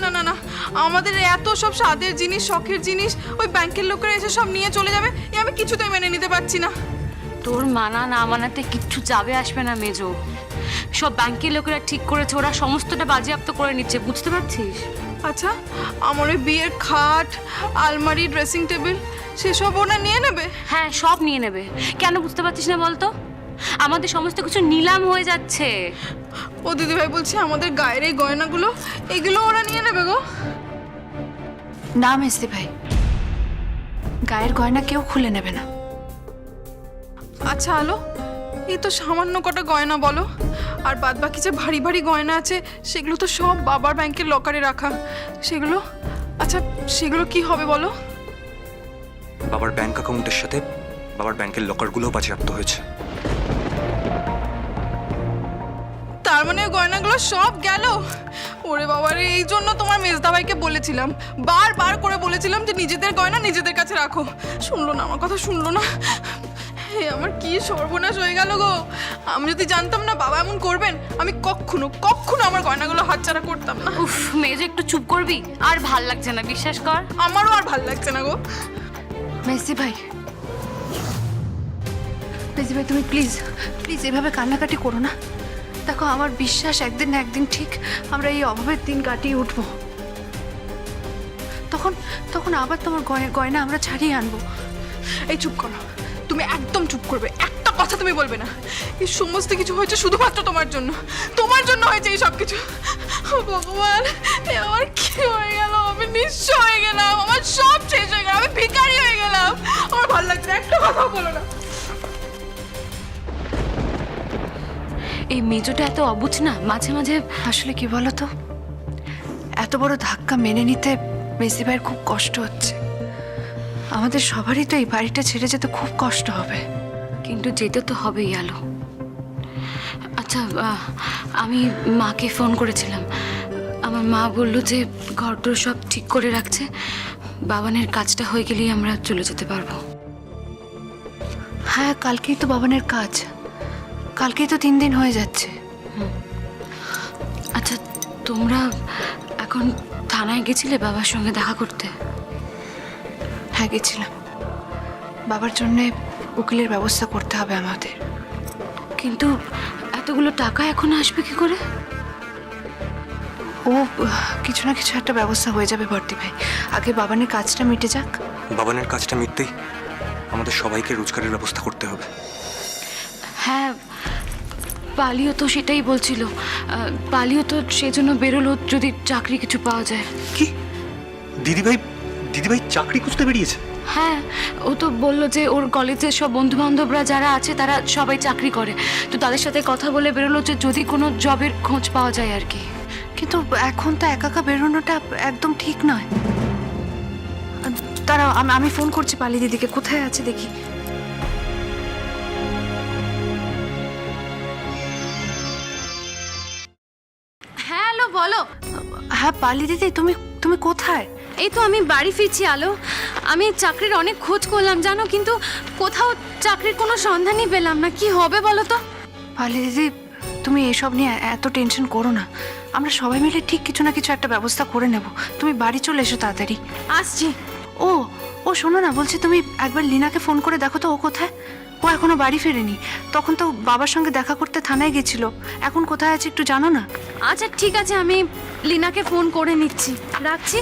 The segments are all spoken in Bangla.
না না না, আমাদের এত সব স্বাদের জিনিস, শখের জিনিস ওই ব্যাংকের লোকেরা এসে সব নিয়ে চলে যাবে, এ আমি কিছুতেই মেনে নিতে পারছি না। তোর মানা না মানাতে কিচ্ছু যাবে আসবে না মেজো। সব ব্যাংকের লোকেরা ঠিক করেছে, ওরা সমস্তটা বাজেয়াপ্ত করে নিচ্ছে, বুঝতে পারছিস? আচ্ছা, আমার ওই বিয়ের খাট, আলমারি, ড্রেসিং টেবিল সেসব ওরা নিয়ে নেবে? হ্যাঁ, সব নিয়ে নেবে। কেন বুঝতে পারছিস না বলতো? আমাদের সমস্ত কিছু নিলাম হয়ে যাচ্ছে। ও দিদিভাই বলছে আমাদের গায়ের এই গয়নাগুলো, এগুলো ওরা নিয়ে নেবে গো। না মেজদি ভাই, গায়ের গয়না কেউ খুলে নেবে না। আচ্ছা আলো, এই তো সামান্য কটা গয়না বলো, আর বাদ বাকি যে ভারী ভারী গয়না আছে সেগুলো তো সব বাবার ব্যাংকের লকারে রাখা। সেগুলো, আচ্ছা সেগুলো কি হবে বলো? বাবার ব্যাংক অ্যাকাউন্টের সাথে বাবার ব্যাংকের লকারগুলোও বাজেয়াপ্ত হয়েছে। তার মানে ওই গয়নাগুলো সব গেল? ওরে বাবারে, এই জন্য তোমার মেজদা ভাইকে বলেছিলাম, বারবার করে বলেছিলাম যে নিজেদের গয়না নিজেদের কাছে রাখো। শুনলো না, আমার কথা শুনলো না। হে আমার কি সর্বনাশ হয়ে গেল গো। আমি যদি জানতাম না বাবা এমন করবেন, আমি কখনো কখনো আমার গয়নাগুলো হাতছাড়া করতাম না। উফ মেজো, একটু চুপ করবি? আর ভাল লাগছে না, বিশ্বাস কর। আমারও আর ভাল লাগছে না গো। মেজদি ভাই, মেজদি ভাই তুমি প্লিজ প্লিজ এভাবে কান্নাকাটি করো না। দেখো আমার বিশ্বাস একদিন না একদিন ঠিক আমরা এই অভাবের দিন কাটিয়ে উঠবো। তখন তখন আবার তোমার গয়না আমরা ছাড়িয়ে আনবো। এই চুপ করো, তুমি একদম চুপ করবে, একটা কথা তুমি বলবে না। এই সমস্ত কিছু হয়েছে শুধুমাত্র তোমার জন্য, তোমার জন্য হয়েছে এই সব কিছু। ভগবান, এ আমার কি হয়ে গেল? আমি নিঃস্ব হয়ে গেলাম, আমার সব শেষ হয়ে গেল, আমি ভিখারি হয়ে গেলাম। আমার ভালো লাগছে না, একটা কথা বলো না। এই মেজোটা এত অবুঝ না, মাঝে মাঝে। আসলে কি বলো তো, এত বড় ধাক্কা মেনে নিতে মেজদি ভাইয়ের খুব কষ্ট হচ্ছে। আমাদের সবারই তো এই বাড়িটা ছেড়ে যেতে খুব কষ্ট হবে। কিন্তু যেতে তো হবেই আলো। আচ্ছা, আমি মাকে ফোন করেছিলাম। আমার মা বলল যে ঘরদোর সব ঠিক করে রাখছে, বাবানের কাজটা হয়ে গেলেই আমরা চলে যেতে পারবো। হ্যাঁ, কালকেই তো বাবানের কাজ, কালকেই তো 3 দিন হয়ে যাচ্ছে। আচ্ছা, তোমরা এখন থানায় গেছিলে বাবার সঙ্গে দেখা করতে? হ্যাঁ গেছিলাম, বাবার জন্যে উকিলের ব্যবস্থা করতে হবে আমাদের। কিন্তু এতগুলো টাকা এখন আসবে কি করে? ও কিছু না কিছু একটা ব্যবস্থা হয়ে যাবে ভর্তি ভাই, আগে বাবানের কাজটা মিটে যাক। বাবানের কাজটা মিটতেই আমাদের সবাইকে রোজগারের ব্যবস্থা করতে হবে। হ্যাঁ, পালিও তো সেটাই বলছিল। পালিও তো সেজন্য বেরোলো, যদি চাকরি কিছু পাওয়া যায়। কি দিদিভাই, দিদিভাই চাকরি খুঁজতে বেরিয়েছে? হ্যাঁ, ও তো বললো যে ওর কলেজের সব বন্ধু বান্ধবরা যারা আছে তারা সবাই চাকরি করে, তো তাদের সাথে কথা বলে বেরোলো যে যদি কোনো জবের খোঁজ পাওয়া যায় আর কি। কিন্তু এখন তো একা একা বেরোনোটা একদম ঠিক নয়। তারা আমি ফোন করছি পালি দিদিকে, কোথায় আছে দেখি। হ্যাঁ আলো, বলো। হ্যাঁ পালি দিদি, তুমি তুমি কোথায়? এই তো আমি বাড়ি ফিরছি আলো। আমি চাকরির অনেক খোঁজ করলাম জানো, কিন্তু কোথাও চাকরির কোনো সন্ধানই পেলাম না। কি হবে বলো তো? পালি দিদি, তুমি এসব নিয়ে এত টেনশন করো না, আমরা সবাই মিলে ঠিক কিছু না কিছু একটা ব্যবস্থা করে নেব। তুমি বাড়ি চলে এসো তাড়াতাড়ি। আসছি। ও ও শোনো না, বলছি তুমি একবার লীনাকে ফোন করে দেখো তো ও কোথায়। ও এখনো বাড়ি ফেরেনি, তখন তো বাবার সঙ্গে দেখা করতে থানায় গেছিল, এখন কোথায় আছে একটু জানো না? আচ্ছা ঠিক আছে, আমি লীনাকে ফোন করে নিচ্ছি, রাখছি।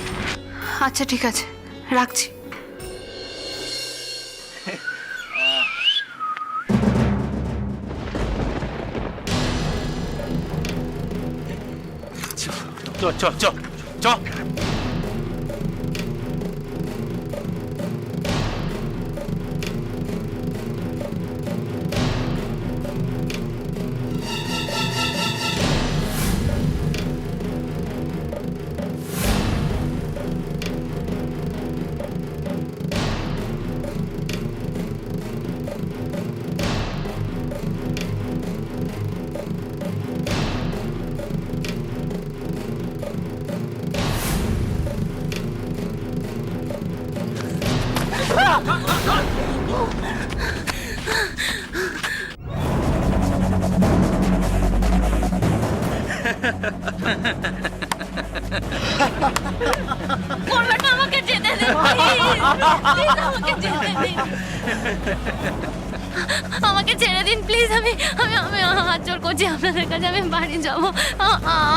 আচ্ছা ঠিক আছে, রাখছি। চ চ চ চ। করবেন না, আমাকে যেতে দিন প্লিজ, আমাকে যেতে দিন, আমাকে ছেড়ে দিন প্লিজ। আমি আমি আমি হাত জোর করছি আপনাদের কাছে, আমি বাড়ি যাব,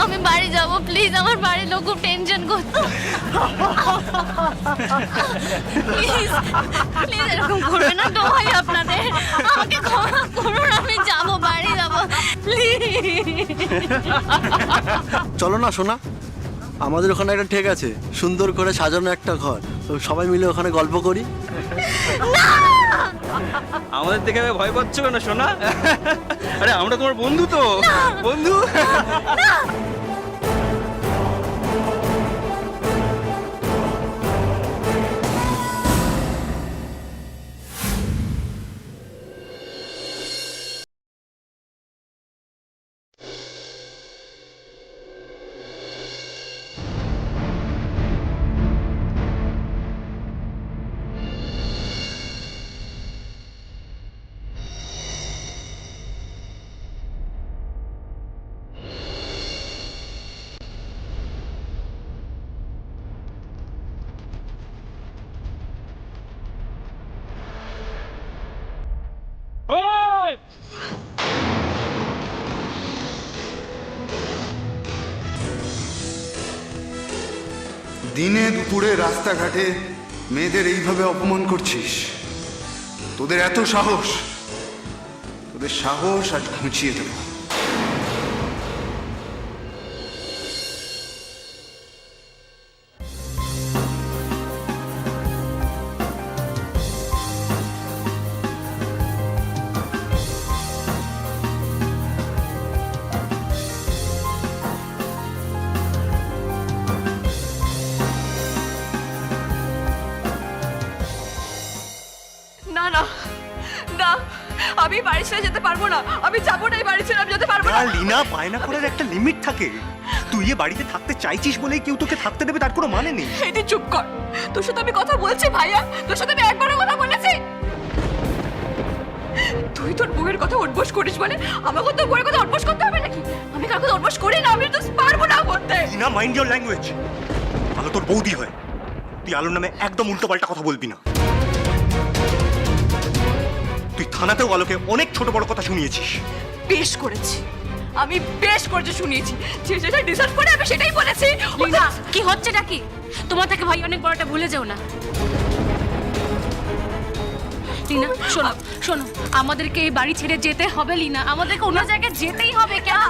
আমি বাড়ি যাব প্লিজ। আমার বাড়ির লোক খুব টেনশন করছে। প্লিজ প্লিজ এরকম করবেন না, দোহাই আপনাদের, আমাকে ক্ষমা করুন, আমি যাব, বাড়ি যাব প্লিজ। চলো না সোনা, আমাদের ওখানে একটা ঠেক আছে, সুন্দর করে সাজানো একটা ঘর, তো সবাই মিলে ওখানে গল্প করি। আমাদের দেখে ভয় পাচ্ছ কেন সোনা? আরে আমরা তোমার বন্ধু তো, বন্ধু। দিনে দুপুরে রাস্তাঘাটে মেয়েদের এইভাবে অপমান করছিস? তোদের এত সাহস? তোদের সাহস আজ ঘুচিয়ে দেব। না না না, আমি বাড়ি ছেড়ে যেতে পারবো না, আমি যাবো না, এই বাড়ি ছেড়ে আমি যেতে পারবো না। লিনা, বায়না করার একটা লিমিট থাকে। তুই এ বাড়িতে থাকতে চাইছিস বলেই কেউ তোকে থাকতে দেবে তার কোনো মানে নেই। এই চুপ কর, তোর সাথে আমি কথা বলছি ভাইয়া, তোর সাথে আমি একবারও কথা বলেছি। তুই তোর বউয়ের কথা উঠবোস করিস বলে আমাকে তোর বউয়ের কথা উঠবোস করতে হবে নাকি? আমি কাউকে উঠবোস করি না, আমি তো পারবো না করতে। Lina, mind your language. আলো তোর বৌদি হয়, তুই আলোর নামে একদম উল্টো পাল্টা কথা বলবি না। তুই থানাতেও আলোকে অনেক ছোট বড় কথা শুনিয়েছিস। বেশ করেছি, আমি বেশ করেছি শুনিয়েছি, যে যেটা ডিসাইড করে আমি সেটাই বলেছি। লিনা, কি হচ্ছেটা কি? তোমার থেকে ভাই অনেক বড়টা ভুলে যেও না। লিনা শোনো শোনো, আমাদেরকে এই বাড়ি ছেড়ে যেতে হবে লিনা, আমাদেরকে অন্য জায়গায় যেতেই হবে। কেন?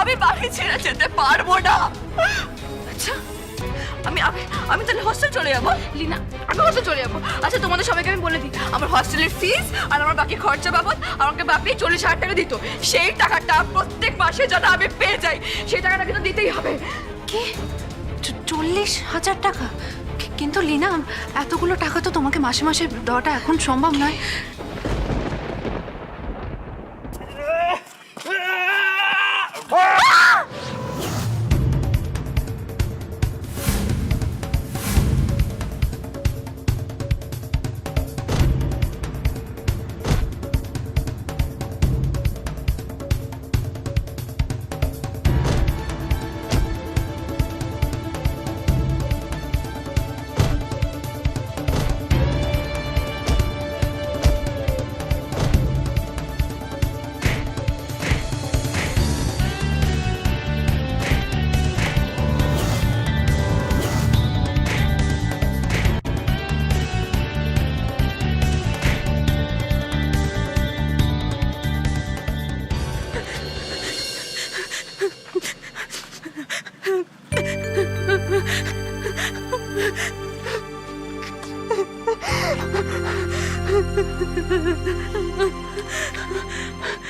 আমি বাড়ি ছেড়ে যেতে পারবো না। আচ্ছা আমি আমি আমি তাহলে হস্টেল চলে যাবো। লিনা, আমি হস্টেল চলে যাবো। আচ্ছা তোমাদের সবাইকে আমি বলে দিই, আমার হস্টেলের ফিস আর আমার বাকি খরচা বাবদ আমাকে বাপি 40,000 টাকা দিত। সেই টাকাটা প্রত্যেক মাসে যাতে আমি পেয়ে যাই, সেই টাকাটা কিন্তু দিতেই হবে। কি 40,000 টাকা? কিন্তু লিনা, এতগুলো টাকা তো তোমাকে মাসে মাসে দেওয়াটা এখন সম্ভব নয়।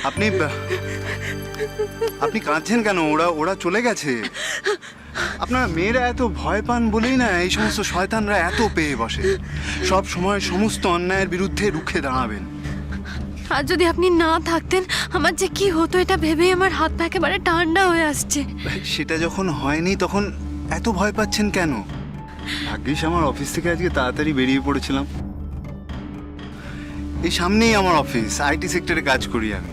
আপনি আপনি কাঁদছেন কেন? ওরা ওরা চলে গেছে। আপনারা মেয়েরা এত ভয় পান বলেই না এই সমস্ত শয়তানরা এত পেয়ে বসে। সব সময় সমস্ত অন্যায়ের বিরুদ্ধে রুখে দাঁড়াবেন। আর যদি আপনি না থাকতেন আমার যে কি হতো এটা ভেবেই আমার হাত পা একেবারে ঠান্ডা হয়ে আসছে। সেটা যখন হয়নি তখন এত ভয় পাচ্ছেন কেন? ভাগ্যিস আমার অফিস থেকে আজকে তাড়াতাড়ি বেরিয়ে পড়েছিলাম। এই সামনেই আমার অফিস, আইটি সেক্টরে কাজ করি আমি।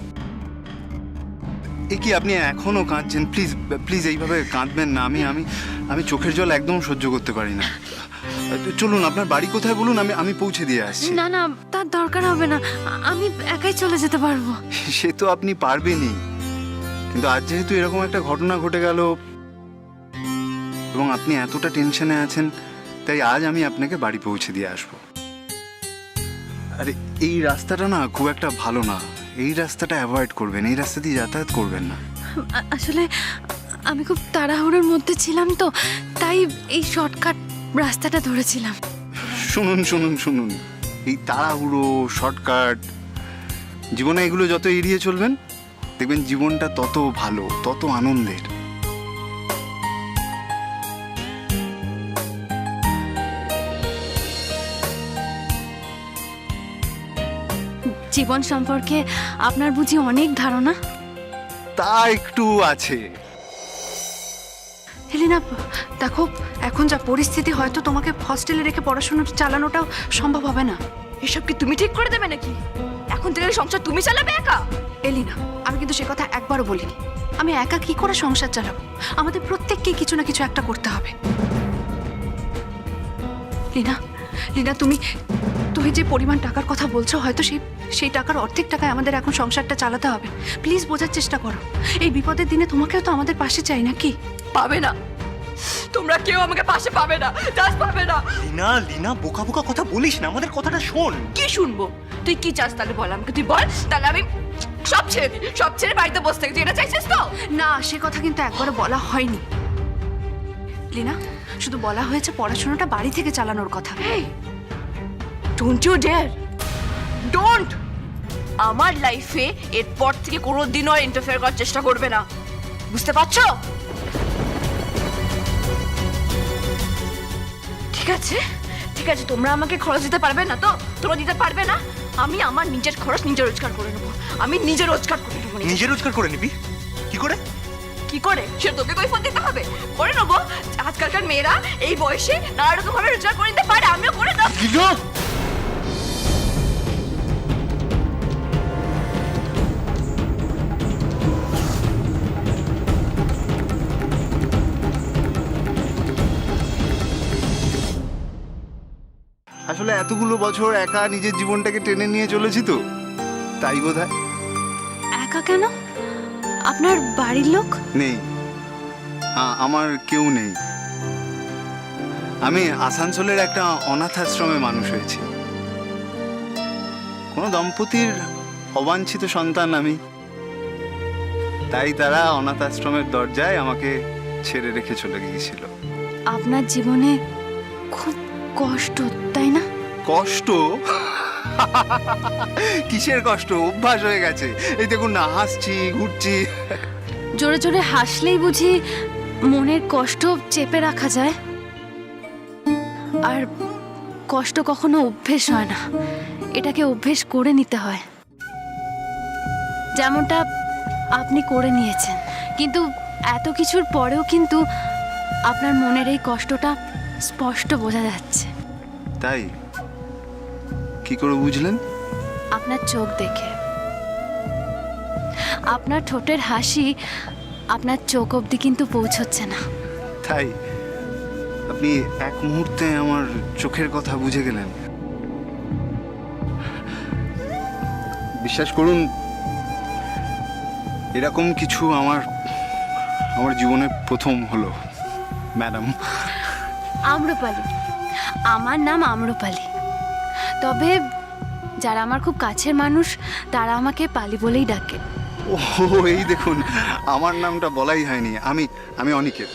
এ কি আপনি এখনো কাঁদছেন? প্লিজ প্লিজ এইভাবে কাঁদবেন না। আমি আমি আমি চোখের জল একদম সহ্য করতে পারি না। চলুন, আপনার বাড়ি কোথায় বলুন, আমি আমি পৌঁছে দিয়ে আসছি। না না, তার দরকার হবে না, আমি একাই চলে যেতে পারবো। সে তো আপনি পারবেনই, কিন্তু আজ যেহেতু এরকম একটা ঘটনা ঘটে গেল এবং আপনি এতটা টেনশনে আছেন, তাই আজ আমি আপনাকে বাড়ি পৌঁছে দিয়ে আসবো। আরে এই রাস্তাটা না খুব একটা ভালো না, এই রাস্তাটা অ্যাভয়েড করবেন, এই রাস্তা দিয়ে যাতায়াত করবেন না। আসলে আমি খুব তাড়াহুড়োর মধ্যে ছিলাম তো, তাই এই শর্টকাট রাস্তাটা ধরেছিলাম। শুনুন শুনুন শুনুন, এই তাড়াহুড়ো শর্টকাট জীবনে এগুলো যত এড়িয়ে চলবেন, দেখবেন জীবনটা তত ভালো, তত আনন্দের। জীবন সম্পর্কে আপনার বুঝি অনেক ধারণা? তা একটু আছে। হেলিনা, দেখো এখন যা পরিস্থিতি, হয়তো তোমাকে হস্টেলে রেখে পড়াশোনা চালানোটাও সম্ভব হবে না। এসব কি তুমি ঠিক করে দেবে নাকি? এখন থেকে সংসার তুমি চালাবে একা? এলিনা, আমি কিন্তু সে কথা একবারও বলিনি। আমি একা কি করে সংসার চালাবো? আমাদের প্রত্যেককেই কিছু না কিছু একটা করতে হবে। লিনা, লিনা, তুমি তুমি যে পরিমাণ টাকার কথা বলছো, হয়তো সেই টাকার অর্ধেক টাকায় আমাদের এখন সংসারটা চালাতে হবে। প্লিজ বোঝার চেষ্টা করো, এই বিপদের দিনে তোমাকেও তো আমাদের পাশে চাই নাকি? পাবে না, তোমরা কেউ আমাকে পাশে পাবে না, জাস্ট পাবে না। লিনা লিনা, বোকা বোকা কথা বলিস না, আমাদের কথাটা শোন। কি শুনবো? তুই কি চাস তাহলে বল আমাকে, তুই বল, তাহলে আমি সব ছেড়ে দিই, সব ছেড়ে বাড়িতে বসে থাকি। তুই এটা চাইছিস তো? না, সে কথা কিন্তু একবারও বলা হয়নি লিনা, শুধু বলা হয়েছে পড়াশোনাটা বাড়ি থেকে চালানোর কথা। Don't you dare, don't. আমার লাইফে এরপর থেকে কোনোদিনও আর ইন্টারফেয়ার করার চেষ্টা করবে না, বুঝতে পারছো? ঠিক আছে, ঠিক আছে, তোমরা আমাকে খরচ দিতে পারবে না তো? তোমরা দিতে পারবে না? আমি আমার নিজের খরচ নিজে রোজগার করে নেবো, আমি নিজে রোজগার করে নেবো। নিজে রোজগার করে নিবি? কি করে? কি করে? সে তোকে কই ফোন দিতে হবে? করে নেবো। আজকালকার মেয়েরা এই বয়সে নানা রকম ভাবে রোজগার করে নিতে পারে, আমিও করে নেবো। লিনা, আসলে এতগুলো বছর একা নিজের জীবনটাকে টেনে নিয়ে চলেছি তো, তাই বোধহয়। একা কেন? আপনার বাড়ির লোক? নেই, আমার কেউ নেই। আমি আসানসোলের একটা অনাথ আশ্রমে মানুষ হয়েছি। কোনো দম্পতির অবাঞ্ছিত সন্তান আমি, তাই তারা অনাথ আশ্রমের দরজায় আমাকে ছেড়ে রেখে চলে গিয়েছিল। আপনার জীবনে খুব কষ্ট, তাই না? কষ্ট? কিসের কষ্ট? অভ্যাস হয়ে গেছে। এই দেখুন না, হাসছি, ঘুরছি। জোরে জোরে হাসলেই বুঝি মনের কষ্ট চেপে রাখা যায়? আর কষ্ট কখনো অভ্যেস হয় না, এটাকে অভ্যেস করে নিতে হয়, যেমনটা আপনি করে নিয়েছেন। কিন্তু এত কিছুর পরেও কিন্তু আপনার মনের এই কষ্টটা স্পষ্ট বোঝা যাচ্ছে। তাই? কি করে বুঝলেন? আপনার চোখ দেখে, আপনার ঠোঁটের হাসি আপনার চোখ অবধি কিন্তু পৌঁছচ্ছে না। তাই? আপনি এক মুহূর্তে আমার চোখের কথা বুঝে গেলেন। বিশ্বাস করুন, এরকম কিছু আমার জীবনে প্রথম হলো, ম্যাডাম। আম্রপালি, আমার নাম আম্রপালি। তবে যারা আমার খুব কাছের মানুষ তারা আমাকে পালি বলেই ডাকে। ও, এই দেখুন, আমার নামটা বলাই হয়নি। আমি অনিকেত।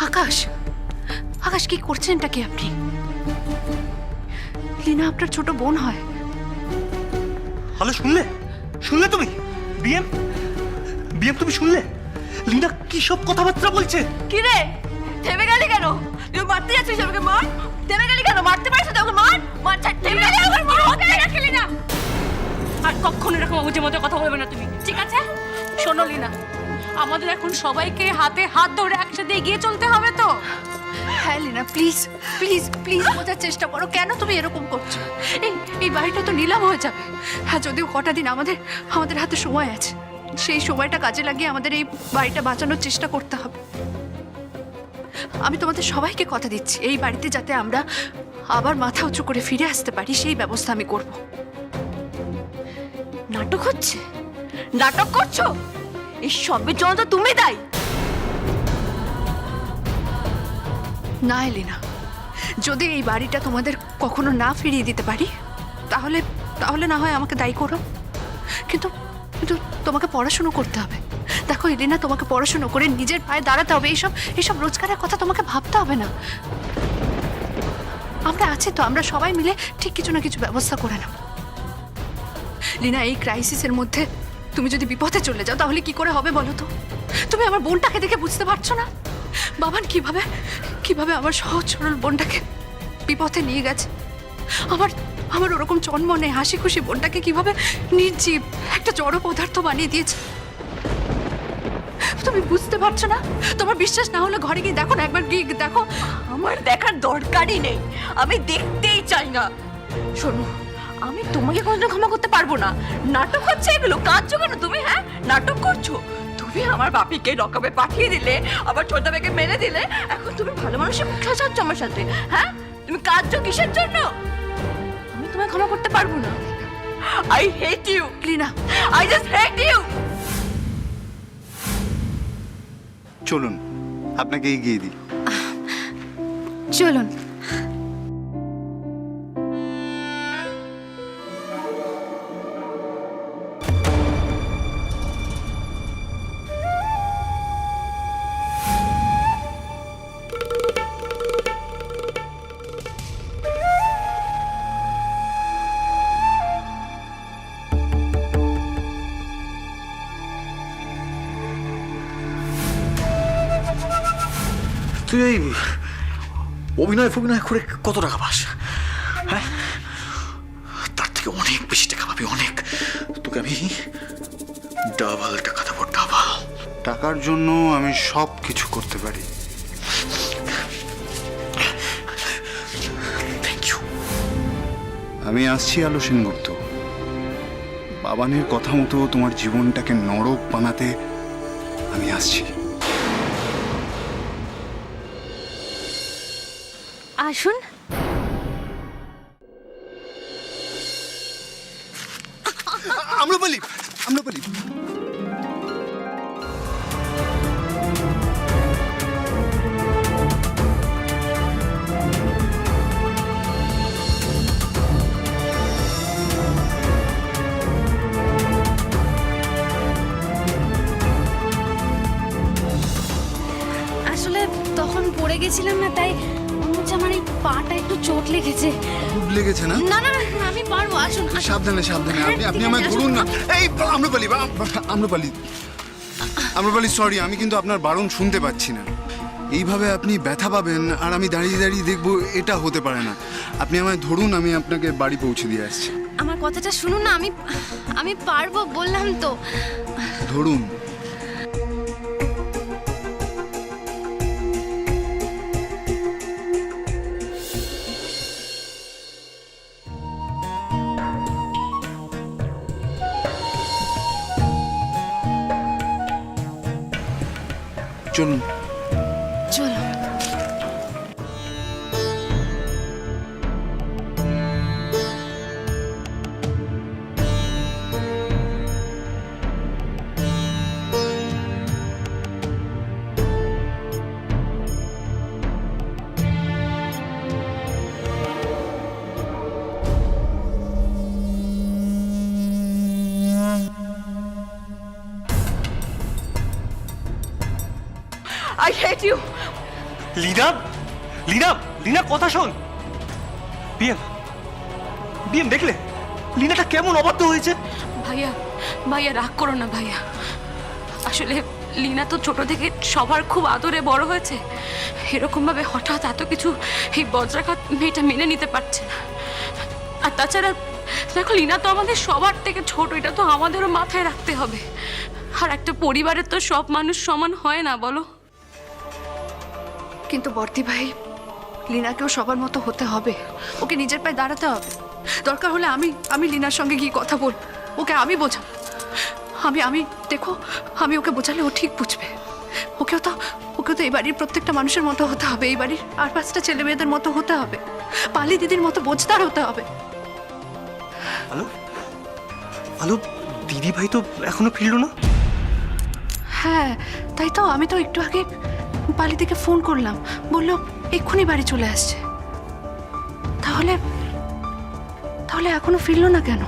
আকাশ, আকাশ, কি করছেন এটা কি আপনি? লিনা আপনার ছোট বোন হয়। হ্যালো, শুনলে? শুনলে তুমি? বিএম বিএম তুমি শুনলে লিনা কি সব কথাবার্তা বলছে? কি রে থেমে গেলি কেন? তুই মারতে যাচ্ছিস আমাকে, মার। থেমে গেলি কেন? মারতে পারছিস তো ওকে মার। মার ছাড়, থেমে গেলি আবার মার। ওকে রাখলি না। আর কখনো এরকম অবুঝে মতো কথা বলবে না তুমি, ঠিক আছে? শোনো লিনা, আমাদের এখন সবাইকে হাতে হাত ধরে একসাথে এগিয়ে চলতে হবে তো। হ্যাঁ লিনা, প্লিজ প্লিজ প্লিজ বোঝার চেষ্টা করো, কেন তুমি এরকম করছো? এই বাড়িটা তো নিলাম হয়ে যাবে। হ্যাঁ, যদিও কটা দিন আমাদের হাতে সময় আছে, সেই সময়টা কাজে লাগিয়ে আমাদের এই বাড়িটা বাঁচানোর চেষ্টা করতে হবে। আমি তোমাদের সবাইকে কথা দিচ্ছি, এই বাড়িতে যাতে আমরা আবার মাথা উঁচু করে ফিরে আসতে পারি সেই ব্যবস্থা আমি করব। নাটক হচ্ছে? নাটক করছো? এই সবের জন্য তো তুমি দায়ী। না এলিনা, যদি এই বাড়িটা তোমাদের কখনো না ফিরিয়ে দিতে পারি তাহলে তাহলে না হয় আমাকে দায়ী করো, কিন্তু কিন্তু তোমাকে পড়াশুনো করতে হবে। দেখো এলিনা, তোমাকে পড়াশুনো করে নিজের পায়ে দাঁড়াতে হবে। এইসব রোজগারের কথা তোমাকে ভাবতে হবে না। আমরা আছি তো, আমরা সবাই মিলে ঠিক কিছু না কিছু ব্যবস্থা করে নেব। লিনা, এই ক্রাইসিসের মধ্যে তুমি যদি বিপদে চলে যাও তাহলে কি করে হবে বলো তো? তুমি আমার বোনটাকে দেখে বুঝতে পারছো না বাবান কিভাবে আমার সহজ সরল বোনটাকে বিপথে নিয়ে গেছে? আমার ওরকম চনমনে হাসি খুশি বোনটাকে কিভাবে নির্জীব একটা জড় পদার্থ বানিয়ে দিয়েছে। তুমি বুঝতে পারছো না? তোমার বিশ্বাস না হলে ঘরে গিয়ে দেখো না, একবার গিয়ে দেখো। আমার দেখার দরকারই নেই, আমি দেখতেই চাই না। শোনো, আমি তোমাকে কোনোদিন ক্ষমা করতে পারবো না। নাটক হচ্ছে এগুলো, কাঁদছো কেন তুমি? হ্যাঁ, নাটক করছো তুমি। আমার বাপিকে লকআপে পাঠিয়ে দিলে, আবার ছোটদাকে মেরে দিলে, এখন তুমি ভালো মানুষের মুখ সাজাচ্ছ আমার সাথে। হ্যাঁ, তুমি কাঁদছো কিসের জন্য? আমি তোমায় ক্ষমা করতে পারবো না। I hate you Leena, I just hate you. চলুন আপনাকে এগিয়ে দিই। চলুন। তুই এই অভিনয় ফভিনয় করে কত টাকা পাস? হ্যাঁ, তার থেকে অনেক বেশি টাকা পাবি, অনেক। তোকে আমি ডাবল টাকা দেবো, ডাবল। টাকার জন্য আমি সব কিছু করতে পারি। Thank you. আমি আসছি আলো সেনগুপ্ত। বাবানের কথা মতো তোমার জীবনটাকে নরক বানাতে আমি আসছি। আসুন। আম্রপালি, আম্রপালি। আসলে তখন পড়ে গেছিলাম না, তাই মনে হচ্ছে আমার এই পাটা একটু চোট লেগেছে। খুব লেগেছে না? না না না, আমি পারবো। আসুন আসুন। সাবধানে সাবধানে। হ্যাঁ, আপনি ঠিক আমায় আছে, ধরুন না। আসুন। এই আম্রপালি, আম্রপালি, আম্রপালি, সরি, আমি কিন্তু আপনার বারণ শুনতে পাচ্ছি না। এইভাবে আপনি ব্যথা পাবেন আর আমি দাঁড়িয়ে দাঁড়িয়ে দেখবো, এটা হতে পারে না। আপনি আমায় ধরুন, আমি আপনাকে বাড়ি পৌঁছে দিয়ে আসছি। আমার কথাটা শুনুন না, আমি পারবো বললাম তো। ধরুন। চলুন। চলো। I hate you. Leena, Leena, Leena কথা শোন। বিএম, বিএম দেখলে লিনাটা কেমন অবাধ্য হয়েছে? ভাইয়া ভাইয়া রাগ করো না ভাইয়া। আসলে লীনা তো ছোট থেকে সবার খুব আদরে বড় হয়েছে, এরকমভাবে হঠাৎ এত কিছু এই বজ্রাঘাত মেয়েটা মেনে নিতে পারছে না। আর তাছাড়া দেখো, লীনা তো আমাদের সবার থেকে ছোট, এটা তো আমাদেরও মাথায় রাখতে হবে। আর একটা পরিবারের তো সব মানুষ সমান হয় না, বলো? কিন্তু বর্দি ভাই, লীনাকেও সবার মতো হতে হবে, ওকে নিজের পায়ে দাঁড়াতে হবে। দরকার হলে আমি লীনার সঙ্গে গিয়ে কথা বলবো, ওকে আমি বোঝাবো। আমি দেখো, আমি ওকে বোঝালে ও ঠিক বুঝবে। ওকেও তো এই বাড়ির প্রত্যেকটা মানুষের মতো হতে হবে, এই বাড়ির আর 5টা ছেলে মেয়েদের মতো হতে হবে, পালি দিদির মতো বোঝদার হতে হবে। আলো আলো, দিদি ভাই তো এখনো ফিরলো না। হ্যাঁ, তাই তো আমি তো একটু আগে পালিদিকে ফোন করলাম, বললো এক্ষুনি বাড়ি চলে আসছে। তাহলে এখনো ফিরলো না কেন?